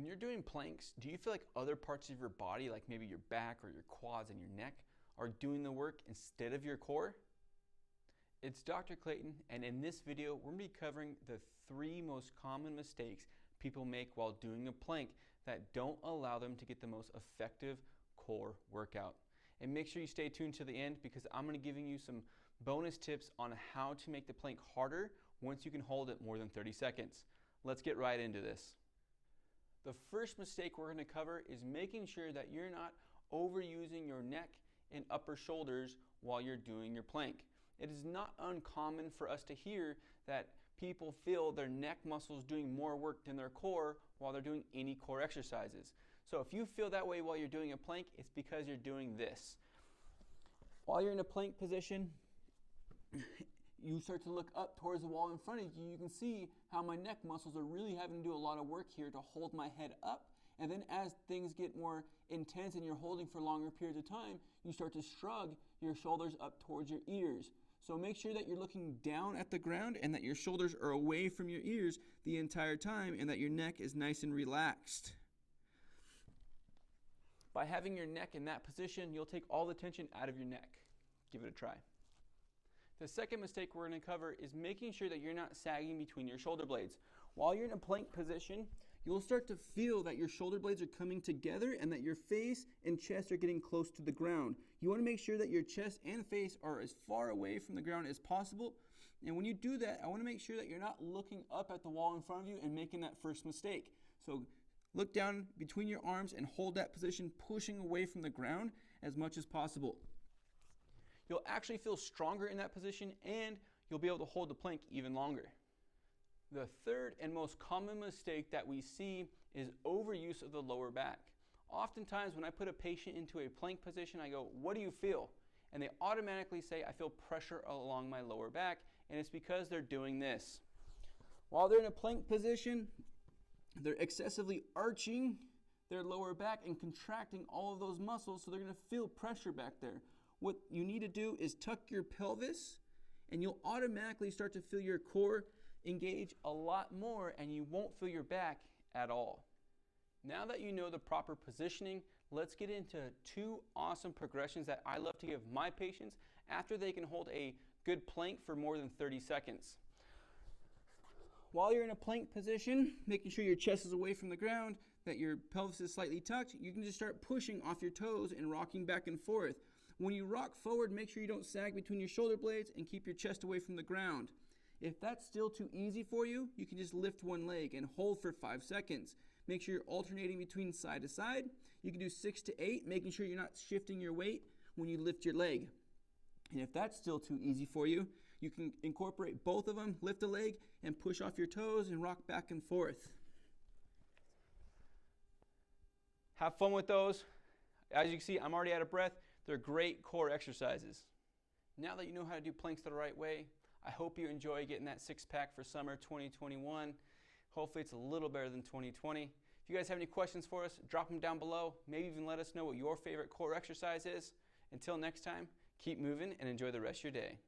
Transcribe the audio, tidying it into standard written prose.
When you're doing planks, do you feel like other parts of your body, like maybe your back or your quads and your neck, are doing the work instead of your core? It's Dr. Clayton, and in this video, we're going to be covering the 3 most common mistakes people make while doing a plank that don't allow them to get the most effective core workout. And make sure you stay tuned to the end because I'm going to be giving you some bonus tips on how to make the plank harder once you can hold it more than 30 seconds. Let's get right into this. The first mistake we're going to cover is making sure that you're not overusing your neck and upper shoulders while you're doing your plank. It is not uncommon for us to hear that people feel their neck muscles doing more work than their core while they're doing any core exercises. So if you feel that way while you're doing a plank, it's because you're doing this. While you're in a plank position, you start to look up towards the wall in front of you. You can see how my neck muscles are really having to do a lot of work here to hold my head up. And then as things get more intense and you're holding for longer periods of time, you start to shrug your shoulders up towards your ears. So make sure that you're looking down at the ground and that your shoulders are away from your ears the entire time and that your neck is nice and relaxed. By having your neck in that position, you'll take all the tension out of your neck. Give it a try. The second mistake we're going to cover is making sure that you're not sagging between your shoulder blades. While you're in a plank position, you'll start to feel that your shoulder blades are coming together and that your face and chest are getting close to the ground. You want to make sure that your chest and face are as far away from the ground as possible. And when you do that, I want to make sure that you're not looking up at the wall in front of you and making that first mistake. So look down between your arms and hold that position, pushing away from the ground as much as possible. You'll actually feel stronger in that position and you'll be able to hold the plank even longer. The third and most common mistake that we see is overuse of the lower back. Oftentimes when I put a patient into a plank position, I go, "What do you feel?" And they automatically say, "I feel pressure along my lower back," and it's because they're doing this. While they're in a plank position, they're excessively arching their lower back and contracting all of those muscles, so they're going to feel pressure back there. What you need to do is tuck your pelvis and you'll automatically start to feel your core engage a lot more and you won't feel your back at all. Now that you know the proper positioning, let's get into 2 awesome progressions that I love to give my patients after they can hold a good plank for more than 30 seconds. While you're in a plank position, making sure your chest is away from the ground, that your pelvis is slightly tucked, you can just start pushing off your toes and rocking back and forth. When you rock forward, make sure you don't sag between your shoulder blades and keep your chest away from the ground. If that's still too easy for you, you can just lift one leg and hold for 5 seconds. Make sure you're alternating between side to side. You can do 6 to 8, making sure you're not shifting your weight when you lift your leg. And if that's still too easy for you, you can incorporate both of them, lift a leg and push off your toes and rock back and forth. Have fun with those. As you can see, I'm already out of breath. They're great core exercises. Now that you know how to do planks the right way, I hope you enjoy getting that 6-pack for summer 2021. Hopefully it's a little better than 2020. If you guys have any questions for us, drop them down below. Maybe even let us know what your favorite core exercise is. Until next time, keep moving and enjoy the rest of your day.